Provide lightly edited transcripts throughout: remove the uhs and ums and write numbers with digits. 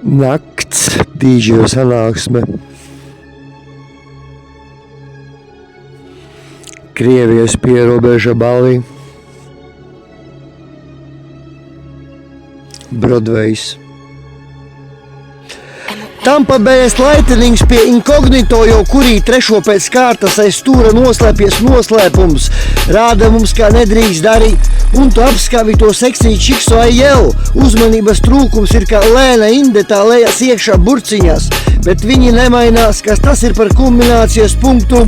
Nakts dīdžeju sanāksme. Krievijas pierobeža Bali. Brodvejs. Tampa Bay's Lightnings pie inkognito, jo kurī trešo pēc kārtas aiz stūra noslēpies noslēpums. Rāda mums, kā nedrīkst darīt, un tu apskavi to seksiju čiksu ajelu. Uzmanības trūkums ir kā lēna indetā lejas iekšā burciņās, bet viņi nemainās, kas tas ir par kulminācijas punktu.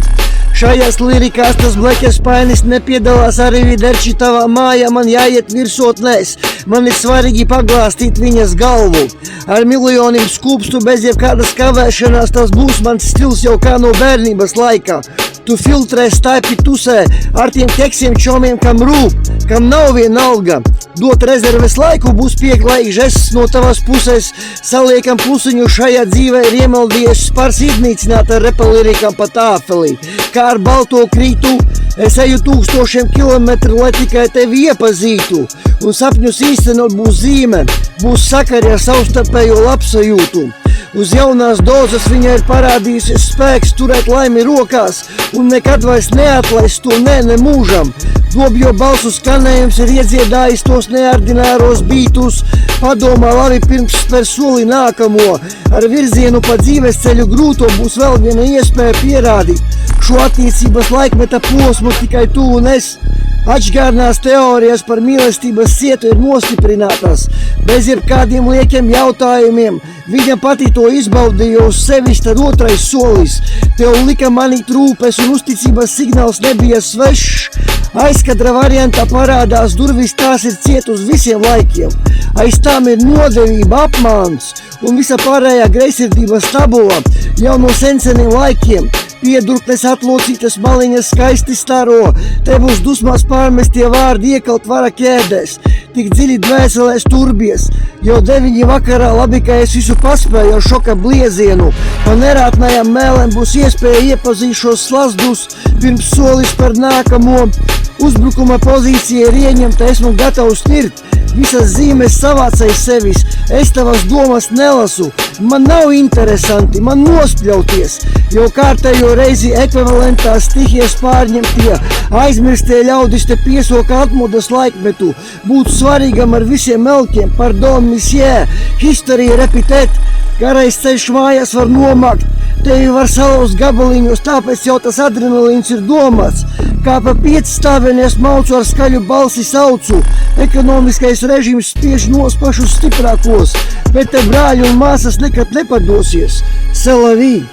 Šajās lirikās tas bleķes painis nepiedalās arī Viderči tavā mājā, man jāiet virsotnēs. Man ir svarīgi paglāstīt viņas galvu. Ar miljoniem skūpstu bez jebkādas kavēšanās, tas būs mans stils jau kā no bērnības laikā. Tu filtrē staipi tusē ar tiem keksiem čomiem, kam rūp, kam nav vienalga. Dot rezerves laiku būs pieklājīgs žests no tavas puses. Saliekam plusiņu šajā dzīvē ir iemaldījies spars iznīcināt ar repelirikam pa tāfelī. Kā ar balto krītu, es eju 1000 kilometru, lai tikai tevi iepazītu. Un sapņus īstenot būs zīme, būs sakari ar savstarpējo labsajūtu. Uz jaunās dozes viņa ir parādījusies spēks turēt laimi rokās un nekad vairs neatlaist to ne mūžam. Dobjo balsu skanējums ir iedziedājis tos neordināros bītus. Padomā labi pirms spēr soli nākamo. Ar virzienu pa dzīves ceļu grūto būs vēl viena iespēja pierādīt šo attiecības laikmeta posmu tikai tu un es. Atšķirnās teorijas par mīlestības cietu ir nostiprinātas, bez jebkādiem liekiem jautājumiem. Viņa pati to izbaudīja uz sevis, tad otrais solis. Tev lika manīt rūpes un uzticības signāls nebija svešs. Aizkadra variantā parādās durvis, tās ir ciet uz visiem laikiem. Aiz tām ir nodevība, apmāns un visa pārējā greizsirdības tabula jau no senseniem laikiem. Piedurknes atlocītas maliņas skaisti staro, tev uz dusmās pārmestie vārdi iekalt vara ķēdēs, tik dziļi dvēselēs turbies. Jau 9 vakarā labi, ka es visu paspēju ar šoka bliezienu. Pa nerātnējām mēlēm būs iespēja iepazīt šos slazdus, pirms solis par nākamo. Uzbrukuma pozīcija ir ieņemta, esmu gatavs nirt. Visas zīmes savācais sevis, es tavas domas nelasu. Man nav interesanti, man nospļauties, jo kārtējo reizi ekvivalentā stihijas pārņemtie. Aizmirstie ļaudis te piesoka atmodas laikmetu. Būtu svarīgam ar visiem melkiem, pardon, monsieur, history repetēt. Garais ceļš mājās var nomakt, tevi var salauzt gabaliņos, tāpēc jau tas adrenalīns ir domāts. Kā pa 5 stāvieni es maucu ar skaļu balsi saucu. Ekonomiskais režīms spiež nos pašus stiprākos, bet te brāļi un māsas nekad nepadosies. C'est la vie.